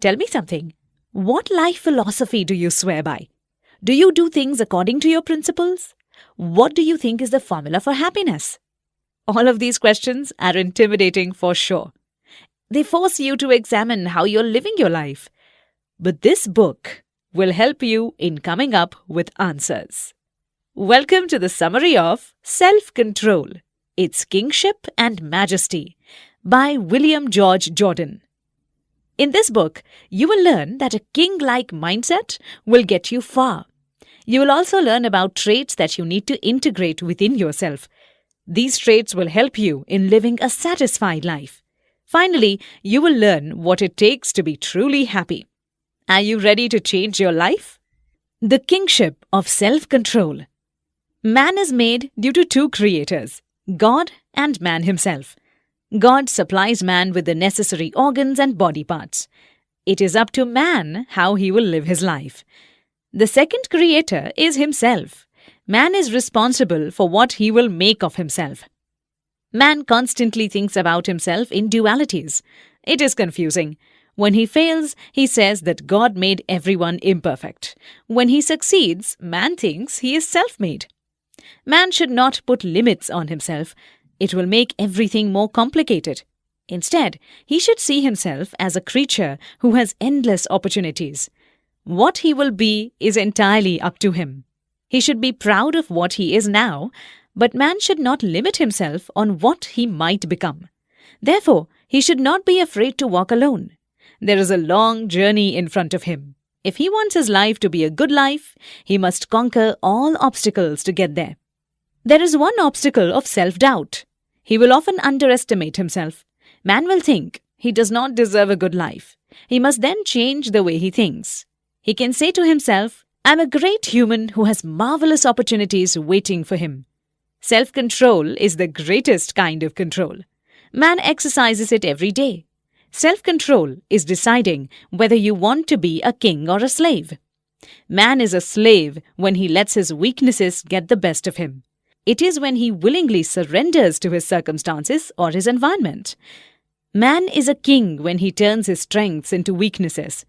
Tell me something. What life philosophy do you swear by? Do you do things according to your principles? What do you think is the formula for happiness? All of these questions are intimidating for sure. They force you to examine how you're living your life. But this book will help you in coming up with answers. Welcome to the summary of Self-Control. It's Kingship and Majesty by William George Jordan. In this book, you will learn that a king-like mindset will get you far. You will also learn about traits that you need to integrate within yourself. These traits will help you in living a satisfied life. Finally, you will learn what it takes to be truly happy. Are you ready to change your life? The Kingship of Self-Control. Man is made due to two creators, God and man himself. God supplies man with the necessary organs and body parts. It is up to man how he will live his life. The second creator is himself. Man is responsible for what he will make of himself. Man constantly thinks about himself in dualities. It is confusing. When he fails, he says that God made everyone imperfect. When he succeeds, man thinks he is self-made. Man should not put limits on himself. It will make everything more complicated. Instead, he should see himself as a creature who has endless opportunities. What he will be is entirely up to him. He should be proud of what he is now, but man should not limit himself on what he might become. Therefore, he should not be afraid to walk alone. There is a long journey in front of him. If he wants his life to be a good life, he must conquer all obstacles to get there. There is one obstacle of self-doubt. He will often underestimate himself. Man will think he does not deserve a good life. He must then change the way he thinks. He can say to himself, "I'm a great human who has marvelous opportunities waiting for him." Self-control is the greatest kind of control. Man exercises it every day. Self-control is deciding whether you want to be a king or a slave. Man is a slave when he lets his weaknesses get the best of him. It is when he willingly surrenders to his circumstances or his environment. Man is a king when he turns his strengths into weaknesses.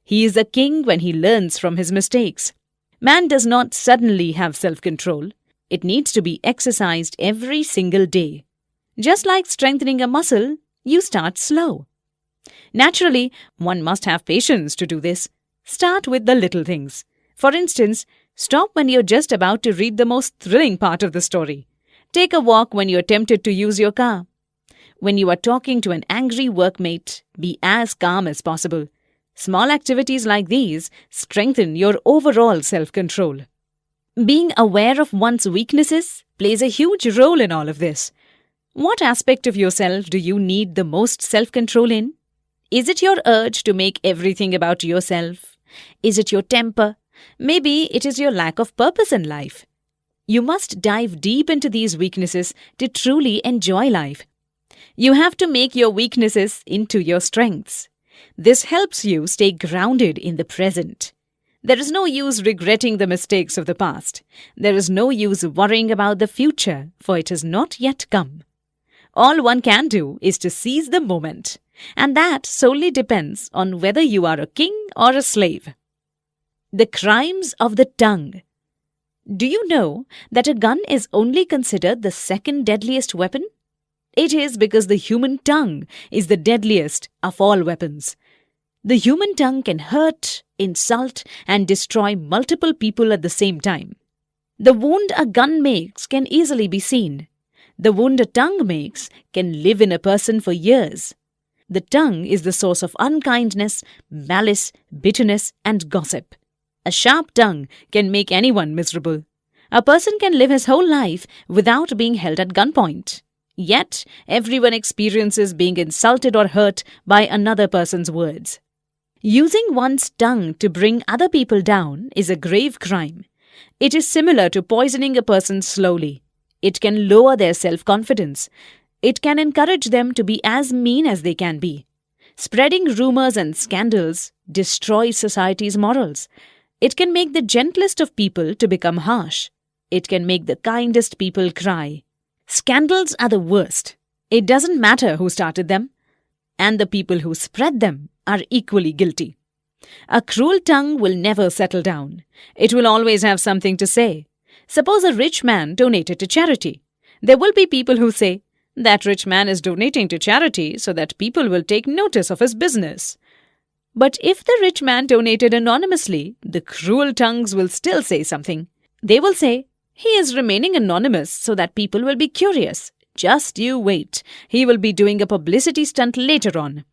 He is a king when he learns from his mistakes. Man does not suddenly have self-control. It needs to be exercised every single day. Just like strengthening a muscle, you start slow. Naturally, one must have patience to do this. Start with the little things. For instance, stop when you're just about to read the most thrilling part of the story. Take a walk when you're tempted to use your car. When you are talking to an angry workmate, be as calm as possible. Small activities like these strengthen your overall self-control. Being aware of one's weaknesses plays a huge role in all of this. What aspect of yourself do you need the most self-control in? Is it your urge to make everything about yourself? Is it your temper? Maybe it is your lack of purpose in life. You must dive deep into these weaknesses to truly enjoy life. You have to make your weaknesses into your strengths. This helps you stay grounded in the present. There is no use regretting the mistakes of the past. There is no use worrying about the future, for it has not yet come. All one can do is to seize the moment, and that solely depends on whether you are a king or a slave. The crimes of the tongue. Do you know that a gun is only considered the second deadliest weapon? It is because the human tongue is the deadliest of all weapons. The human tongue can hurt, insult, and destroy multiple people at the same time. The wound a gun makes can easily be seen. The wound a tongue makes can live in a person for years. The tongue is the source of unkindness, malice, bitterness, and gossip. A sharp tongue can make anyone miserable. A person can live his whole life without being held at gunpoint. Yet, everyone experiences being insulted or hurt by another person's words. Using one's tongue to bring other people down is a grave crime. It is similar to poisoning a person slowly. It can lower their self-confidence. It can encourage them to be as mean as they can be. Spreading rumors and scandals destroys society's morals. It can make the gentlest of people to become harsh. It can make the kindest people cry. Scandals are the worst. It doesn't matter who started them. And the people who spread them are equally guilty. A cruel tongue will never settle down. It will always have something to say. Suppose a rich man donated to charity. There will be people who say, that rich man is donating to charity so that people will take notice of his business. But if the rich man donated anonymously, the cruel tongues will still say something. They will say, he is remaining anonymous so that people will be curious. Just you wait. He will be doing a publicity stunt later on.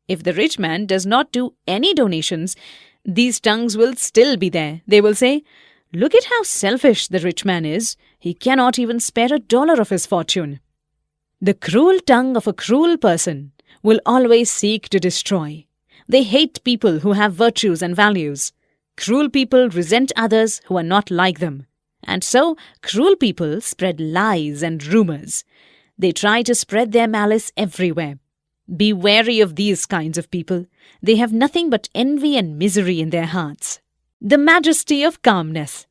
If the rich man does not do any donations, these tongues will still be there. They will say, look at how selfish the rich man is. He cannot even spare $1 of his fortune. The cruel tongue of a cruel person will always seek to destroy. They hate people who have virtues and values. Cruel people resent others who are not like them. And so, cruel people spread lies and rumors. They try to spread their malice everywhere. Be wary of these kinds of people. They have nothing but envy and misery in their hearts. The Majesty of Calmness.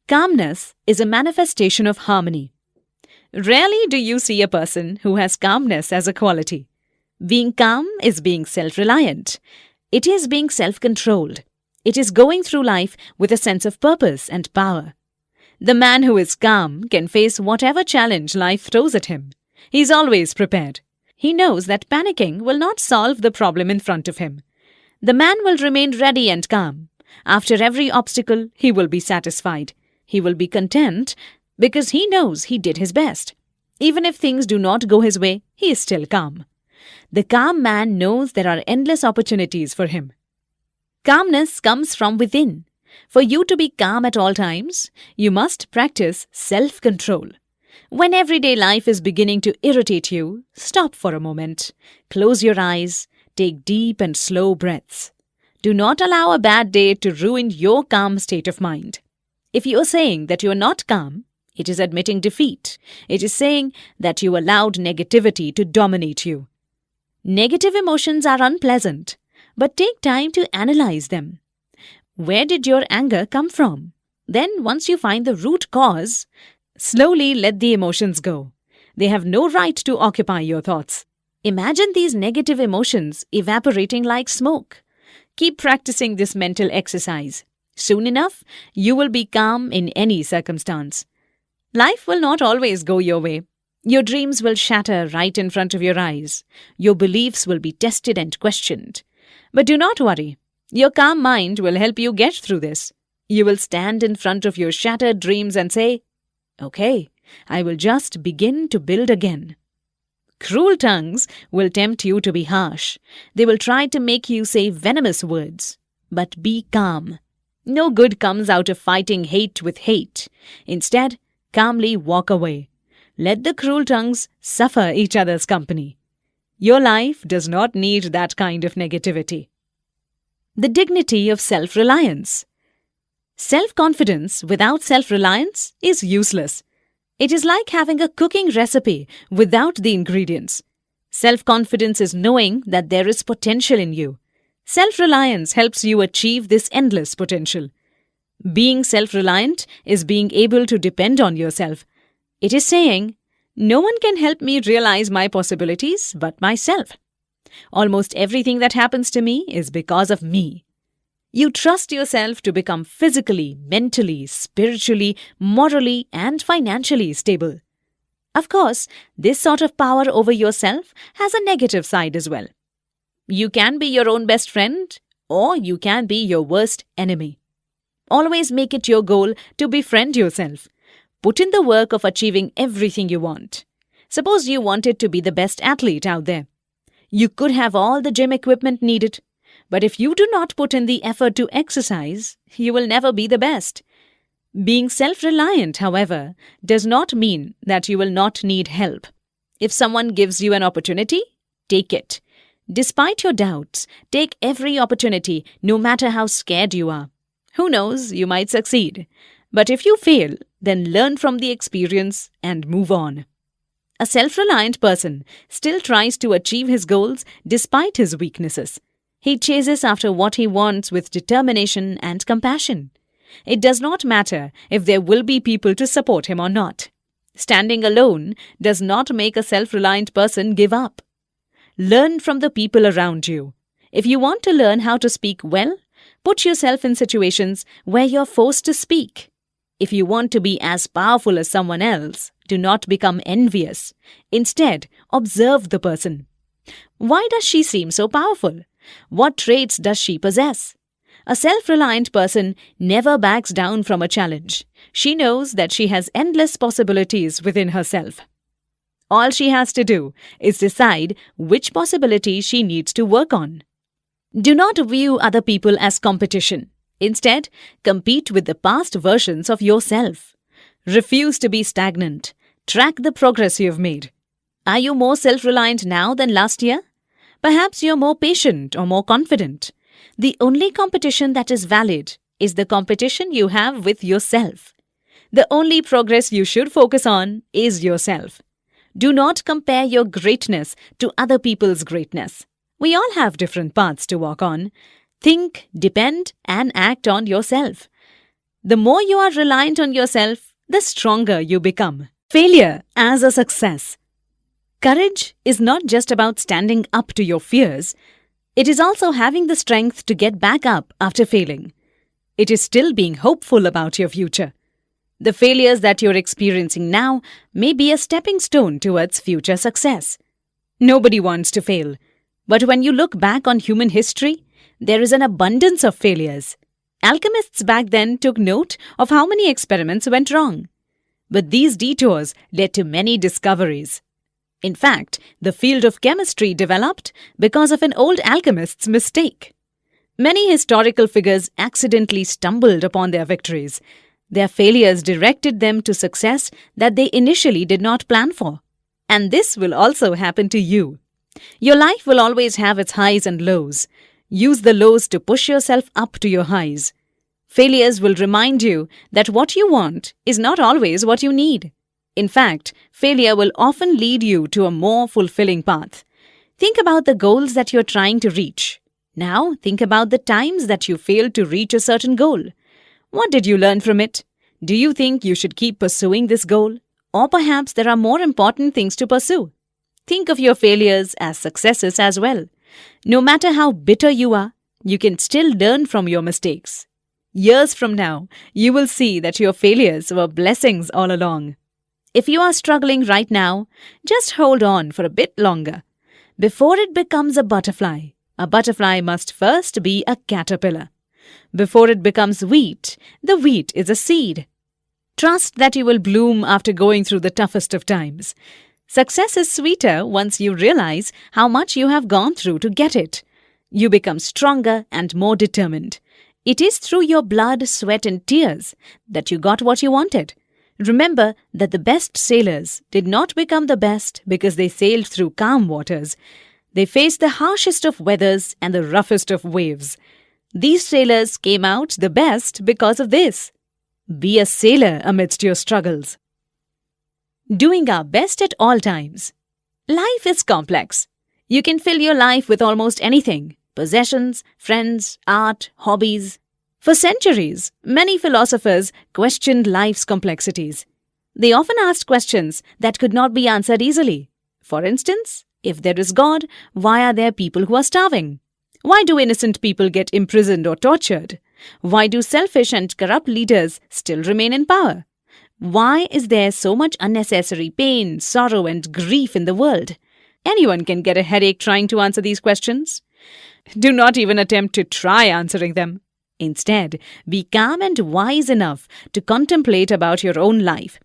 Calmness is a manifestation of harmony. Rarely do you see a person who has calmness as a quality. Being calm is being self-reliant. It is being self-controlled. It is going through life with a sense of purpose and power. The man who is calm can face whatever challenge life throws at him. He is always prepared. He knows that panicking will not solve the problem in front of him. The man will remain ready and calm. After every obstacle, he will be satisfied. He will be content because he knows he did his best. Even if things do not go his way, he is still calm. The calm man knows there are endless opportunities for him. Calmness comes from within. For you to be calm at all times, you must practice self-control. When everyday life is beginning to irritate you, stop for a moment. Close your eyes. Take deep and slow breaths. Do not allow a bad day to ruin your calm state of mind. If you are saying that you are not calm, it is admitting defeat. It is saying that you allowed negativity to dominate you. Negative emotions are unpleasant, but take time to analyze them. Where did your anger come from? Then, once you find the root cause, slowly let the emotions go. They have no right to occupy your thoughts. Imagine these negative emotions evaporating like smoke. Keep practicing this mental exercise. Soon enough, you will be calm in any circumstance. Life will not always go your way. Your dreams will shatter right in front of your eyes. Your beliefs will be tested and questioned. But do not worry. Your calm mind will help you get through this. You will stand in front of your shattered dreams and say, okay, I will just begin to build again. Cruel tongues will tempt you to be harsh. They will try to make you say venomous words. But be calm. No good comes out of fighting hate with hate. Instead, calmly walk away. Let the cruel tongues suffer each other's company. Your life does not need that kind of negativity. The dignity of self-reliance. Self-confidence without self-reliance is useless. It is like having a cooking recipe without the ingredients. Self-confidence is knowing that there is potential in you. Self-reliance helps you achieve this endless potential. Being self-reliant is being able to depend on yourself. It is saying, no one can help me realize my possibilities but myself. Almost everything that happens to me is because of me. You trust yourself to become physically, mentally, spiritually, morally, and financially stable. Of course, this sort of power over yourself has a negative side as well. You can be your own best friend, or you can be your worst enemy. Always make it your goal to befriend yourself. Put in the work of achieving everything you want. Suppose you wanted to be the best athlete out there. You could have all the gym equipment needed, but if you do not put in the effort to exercise, you will never be the best. Being self-reliant, however, does not mean that you will not need help. If someone gives you an opportunity, take it. Despite your doubts, take every opportunity, no matter how scared you are. Who knows, you might succeed. But if you fail, then learn from the experience and move on. A self-reliant person still tries to achieve his goals despite his weaknesses. He chases after what he wants with determination and compassion. It does not matter if there will be people to support him or not. Standing alone does not make a self-reliant person give up. Learn from the people around you. If you want to learn how to speak well, put yourself in situations where you're forced to speak. If you want to be as powerful as someone else, do not become envious. Instead, observe the person. Why does she seem so powerful? What traits does she possess? A self-reliant person never backs down from a challenge. She knows that she has endless possibilities within herself. All she has to do is decide which possibility she needs to work on. Do not view other people as competition. Instead, compete with the past versions of yourself. Refuse to be stagnant. Track the progress you have made. Are you more self-reliant now than last year? Perhaps you're more patient or more confident. The only competition that is valid is the competition you have with yourself. The only progress you should focus on is yourself. Do not compare your greatness to other people's greatness. We all have different paths to walk on. Think, depend, and act on yourself. The more you are reliant on yourself, the stronger you become. Failure as a success. Courage is not just about standing up to your fears. It is also having the strength to get back up after failing. It is still being hopeful about your future. The failures that you're experiencing now may be a stepping stone towards future success. Nobody wants to fail. But when you look back on human history, there is an abundance of failures. Alchemists back then took note of how many experiments went wrong. But these detours led to many discoveries. In fact, the field of chemistry developed because of an old alchemist's mistake. Many historical figures accidentally stumbled upon their victories. Their failures directed them to success that they initially did not plan for. And this will also happen to you. Your life will always have its highs and lows. Use the lows to push yourself up to your highs. Failures will remind you that what you want is not always what you need. In fact, failure will often lead you to a more fulfilling path. Think about the goals that you're trying to reach. Now, think about the times that you failed to reach a certain goal. What did you learn from it? Do you think you should keep pursuing this goal? Or perhaps there are more important things to pursue? Think of your failures as successes as well. No matter how bitter you are, you can still learn from your mistakes. Years from now, you will see that your failures were blessings all along. If you are struggling right now, just hold on for a bit longer. Before it becomes a butterfly must first be a caterpillar. Before it becomes wheat, the wheat is a seed. Trust that you will bloom after going through the toughest of times. Success is sweeter once you realize how much you have gone through to get it. You become stronger and more determined. It is through your blood, sweat, and tears that you got what you wanted. Remember that the best sailors did not become the best because they sailed through calm waters. They faced the harshest of weathers and the roughest of waves. These sailors came out the best because of this. Be a sailor amidst your struggles. Doing our best at all times. Life is complex. You can fill your life with almost anything: possessions, friends, art, hobbies. For centuries, many philosophers questioned life's complexities. They often asked questions that could not be answered easily. For instance, if there is God, why are there people who are starving? Why do innocent people get imprisoned or tortured? Why do selfish and corrupt leaders still remain in power? Why is there so much unnecessary pain, sorrow, and grief in the world? Anyone can get a headache trying to answer these questions. Do not even attempt to try answering them. Instead, be calm and wise enough to contemplate about your own life.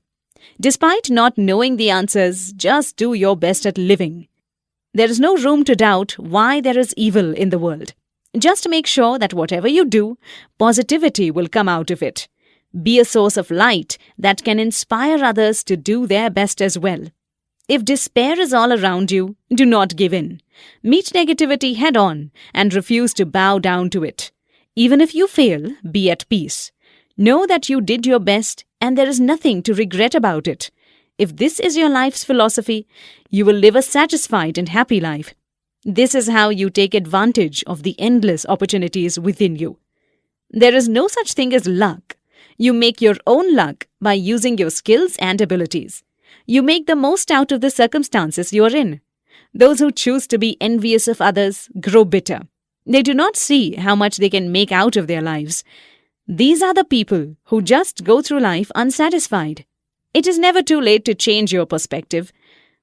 Despite not knowing the answers, just do your best at living. There is no room to doubt why there is evil in the world. Just make sure that whatever you do, positivity will come out of it. Be a source of light that can inspire others to do their best as well. If despair is all around you, do not give in. Meet negativity head on and refuse to bow down to it. Even if you fail, be at peace. Know that you did your best and there is nothing to regret about it. If this is your life's philosophy, you will live a satisfied and happy life. This is how you take advantage of the endless opportunities within you. There is no such thing as luck. You make your own luck by using your skills and abilities. You make the most out of the circumstances you are in. Those who choose to be envious of others grow bitter. They do not see how much they can make out of their lives. These are the people who just go through life unsatisfied. It is never too late to change your perspective.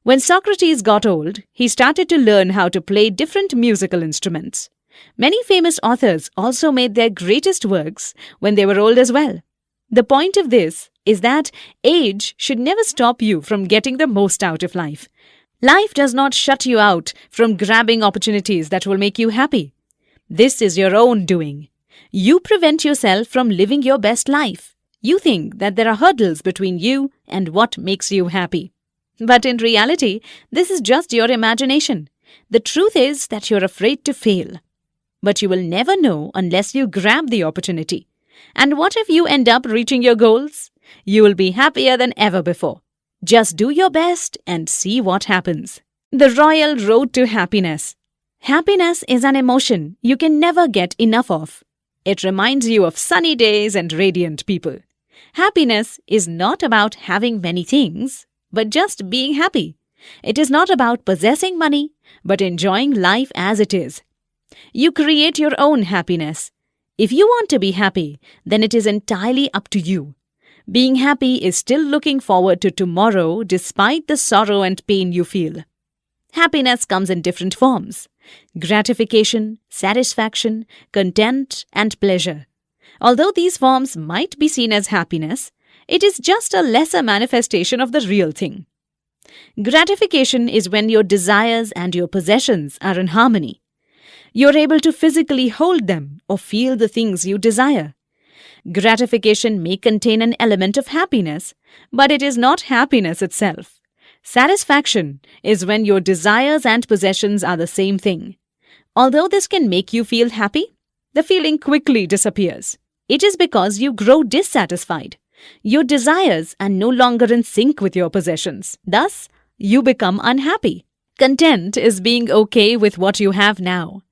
When Socrates got old, he started to learn how to play different musical instruments. Many famous authors also made their greatest works when they were old as well. The point of this is that age should never stop you from getting the most out of life. Life does not shut you out from grabbing opportunities that will make you happy. This is your own doing. You prevent yourself from living your best life. You think that there are hurdles between you and what makes you happy. But in reality, this is just your imagination. The truth is that you're afraid to fail. But you will never know unless you grab the opportunity. And what if you end up reaching your goals? You will be happier than ever before. Just do your best and see what happens. The royal road to happiness. Happiness is an emotion you can never get enough of. It reminds you of sunny days and radiant people. Happiness is not about having many things, but just being happy. It is not about possessing money, but enjoying life as it is. You create your own happiness. If you want to be happy, then it is entirely up to you. Being happy is still looking forward to tomorrow despite the sorrow and pain you feel. Happiness comes in different forms: gratification, satisfaction, content, and pleasure. Although these forms might be seen as happiness, it is just a lesser manifestation of the real thing. Gratification is when your desires and your possessions are in harmony. You're able to physically hold them or feel the things you desire. Gratification may contain an element of happiness, but it is not happiness itself. Satisfaction is when your desires and possessions are the same thing. Although this can make you feel happy, the feeling quickly disappears. It is because you grow dissatisfied. Your desires are no longer in sync with your possessions. Thus, you become unhappy. Content is being okay with what you have now.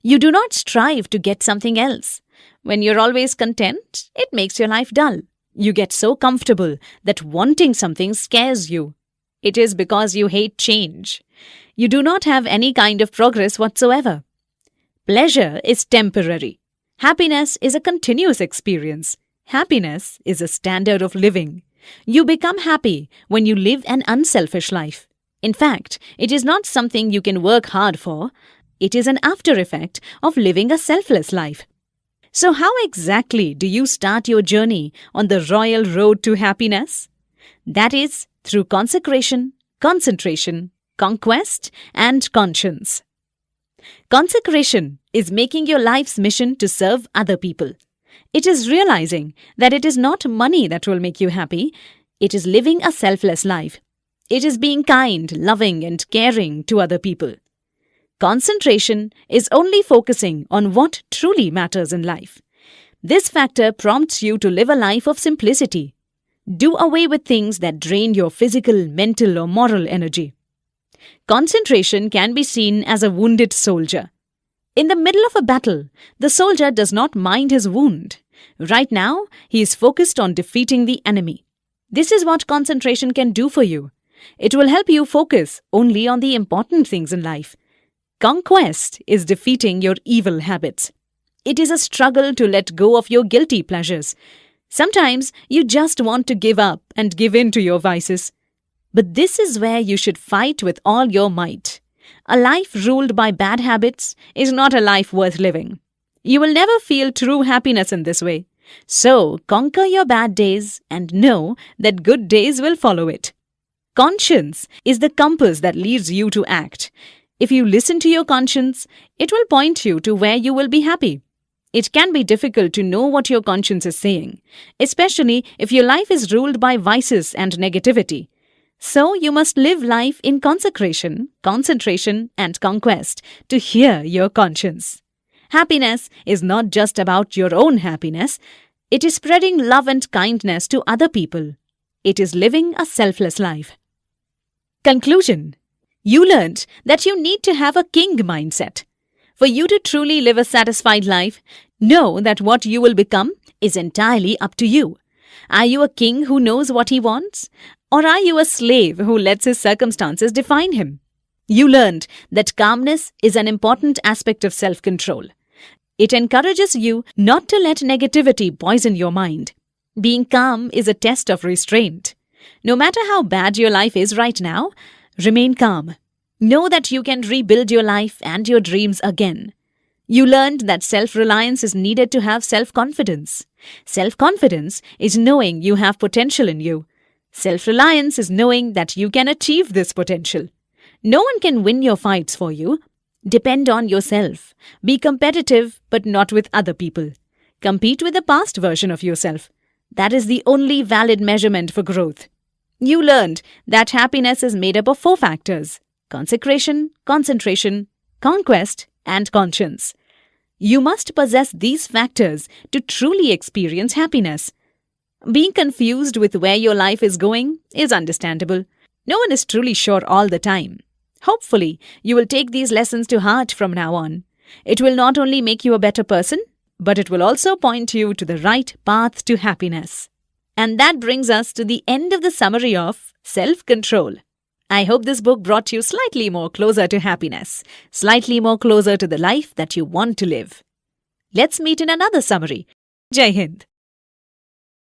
You do not strive to get something else. When you're always content, it makes your life dull. You get so comfortable that wanting something scares you. It is because you hate change. You do not have any kind of progress whatsoever. Pleasure is temporary. Happiness is a continuous experience. Happiness is a standard of living. You become happy when you live an unselfish life. In fact, it is not something you can work hard for. It is an after effect of living a selfless life. So how exactly do you start your journey on the royal road to happiness? That is through consecration, concentration, conquest, and conscience. Consecration is making your life's mission to serve other people. It is realizing that it is not money that will make you happy. It is living a selfless life. It is being kind, loving, and caring to other people. Concentration is only focusing on what truly matters in life. This factor prompts you to live a life of simplicity. Do away with things that drain your physical, mental, or moral energy. Concentration can be seen as a wounded soldier. In the middle of a battle, the soldier does not mind his wound. Right now, he is focused on defeating the enemy. This is what concentration can do for you. It will help you focus only on the important things in life. Conquest is defeating your evil habits. It is a struggle to let go of your guilty pleasures. Sometimes you just want to give up and give in to your vices. But this is where you should fight with all your might. A life ruled by bad habits is not a life worth living. You will never feel true happiness in this way. So conquer your bad days and know that good days will follow it. Conscience is the compass that leads you to act. If you listen to your conscience, it will point you to where you will be happy. It can be difficult to know what your conscience is saying, especially if your life is ruled by vices and negativity. So you must live life in consecration, concentration, and conquest to hear your conscience. Happiness is not just about your own happiness. It is spreading love and kindness to other people. It is living a selfless life. Conclusion. You learned that you need to have a king mindset. For you to truly live a satisfied life, know that what you will become is entirely up to you. Are you a king who knows what he wants? Or are you a slave who lets his circumstances define him? You learned that calmness is an important aspect of self-control. It encourages you not to let negativity poison your mind. Being calm is a test of restraint. No matter how bad your life is right now, remain calm. Know that you can rebuild your life and your dreams again. You learned that self-reliance is needed to have self-confidence. Self-confidence is knowing you have potential in you. Self-reliance is knowing that you can achieve this potential. No one can win your fights for you. Depend on yourself. Be competitive, but not with other people. Compete with the past version of yourself. That is the only valid measurement for growth. You learned that happiness is made up of 4 factors: consecration, concentration, conquest, and conscience. You must possess these factors to truly experience happiness. Being confused with where your life is going is understandable. No one is truly sure all the time. Hopefully, you will take these lessons to heart from now on. It will not only make you a better person, but it will also point you to the right path to happiness. And that brings us to the end of the summary of self-control. I hope this book brought you slightly more closer to happiness, slightly more closer to the life that you want to live. Let's meet in another summary. Jai Hind.